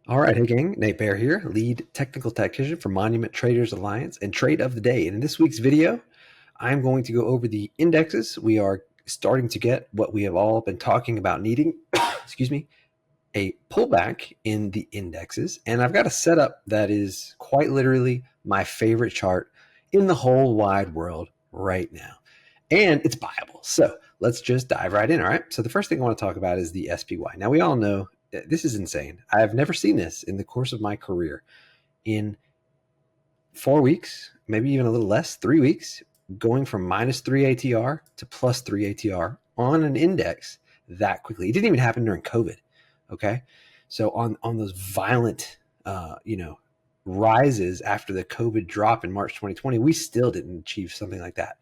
All right, hey gang, Nate Bear here, lead technical tactician for Monument Traders Alliance and trade of the day. And in this week's video, I'm going to go over the indexes. We are starting to get what we have all been talking about needing, excuse me, a pullback in the indexes. And I've got a setup that is quite literally my favorite chart in the whole wide world right now. And it's buyable. So let's just dive right in. All right. So the first thing I want to talk about is the SPY. Now, we all know this is insane. I have never seen this in the course of my career. In 4 weeks, maybe even a little less, 3 weeks, going from -3 ATR to +3 ATR on an index that quickly. It didn't even happen during COVID. Okay. So on those violent, rises after the COVID drop in March 2020, we still didn't achieve something like that.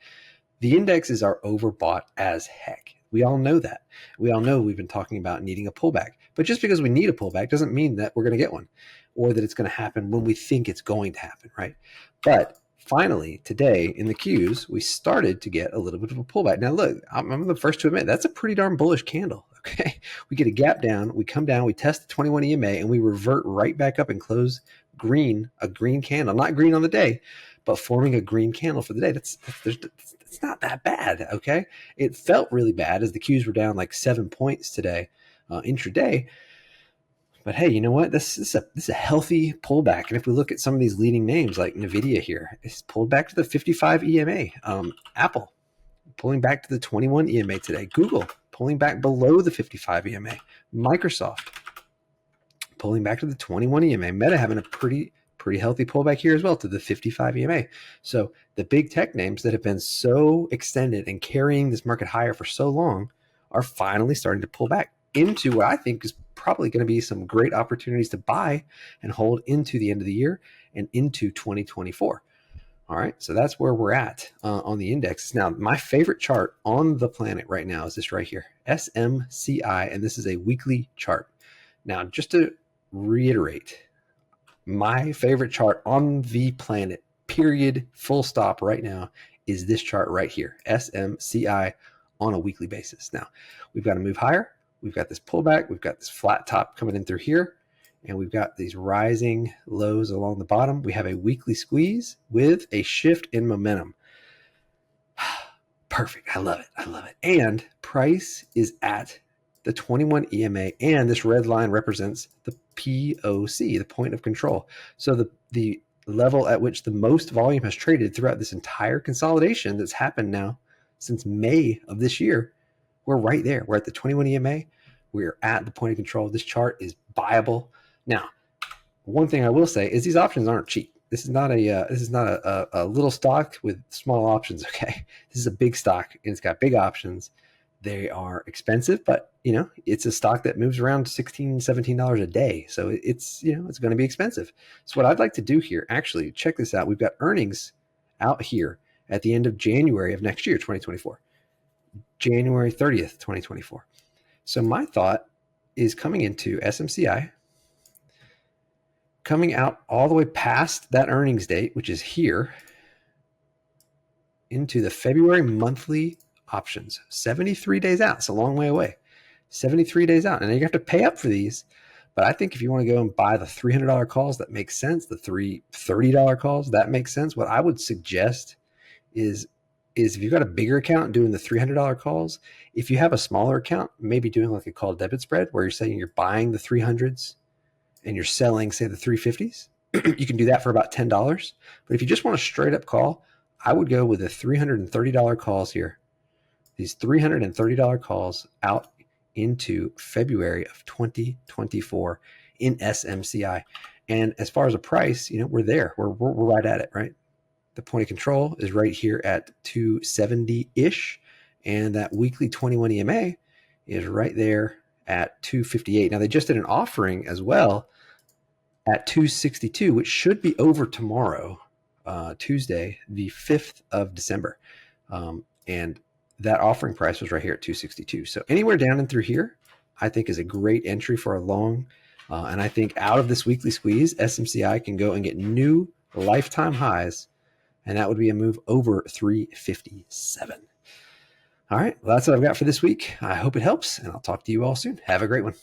The indexes are overbought as heck. We all know that. We all know we've been talking about needing a pullback. But just because we need a pullback doesn't mean that we're going to get one or that it's going to happen when we think it's going to happen, right? But finally, today in the Qs, we started to get a little bit of a pullback. Now, look, I'm the first to admit that's a pretty darn bullish candle, okay? We get a gap down, we come down, we test the 21 EMA, and we revert right back up and close green, a green candle. Not green on the day, but forming a green candle for the day. It's not that bad, okay? It felt really bad as the Qs were down like 7 points today intraday. But hey, you know what? This is a healthy pullback. And if we look at some of these leading names like NVIDIA here, it's pulled back to the 55 EMA. Apple pulling back to the 21 EMA today. Google pulling back below the 55 EMA. Microsoft pulling back to the 21 EMA. Meta having a pretty healthy pullback here as well to the 55 EMA. So the big tech names that have been so extended and carrying this market higher for so long are finally starting to pull back into what I think is probably going to be some great opportunities to buy and hold into the end of the year and into 2024. All right, so that's where we're at on the index. Now, my favorite chart on the planet right now is this right here, SMCI, and this is a weekly chart. Now, just to reiterate, my favorite chart on the planet, period, full stop right now, is this chart right here, SMCI on a weekly basis. Now, we've got to move higher. We've got this pullback. We've got this flat top coming in through here. And we've got these rising lows along the bottom. We have a weekly squeeze with a shift in momentum. Perfect. I love it. I love it. And price is at the 21 EMA, and this red line represents the POC, the point of control. So the level at which the most volume has traded throughout this entire consolidation that's happened now since May of this year, we're right there. We're at the 21 EMA. We're at the point of control. This chart is buyable. Now, one thing I will say is these options aren't cheap. This is not a little stock with small options. Okay, this is a big stock and it's got big options. They are expensive, but it's a stock that moves around $16, $17 a day. So it's going to be expensive. So what I'd like to do here, actually, check this out. We've got earnings out here at the end of January of next year, 2024, January 30th, 2024. So my thought is coming into SMCI, coming out all the way past that earnings date, which is here, into the February monthly options, 73 days out. It's a long way away. 73 days out. And you have to pay up for these. But I think if you want to go and buy the $300 calls, that makes sense. The $30 calls, that makes sense. What I would suggest is if you've got a bigger account doing the $300 calls, if you have a smaller account, maybe doing like a call debit spread where you're saying you're buying the 300s and you're selling, say, the 350s, you can do that for about $10. But if you just want a straight up call, I would go with the $330 calls here. These $330 calls out into February of 2024 in SMCI. And as far as a price, we're there. We're right at it, right? The point of control is right here at 270-ish. And that weekly 21 EMA is right there at 258. Now, they just did an offering as well at 262, which should be over tomorrow, Tuesday, the 5th of December. And that offering price was right here at 262. So anywhere down and through here, I think is a great entry for a long. And I think out of this weekly squeeze, SMCI can go and get new lifetime highs. And that would be a move over 357. All right. Well, that's what I've got for this week. I hope it helps, and I'll talk to you all soon. Have a great one.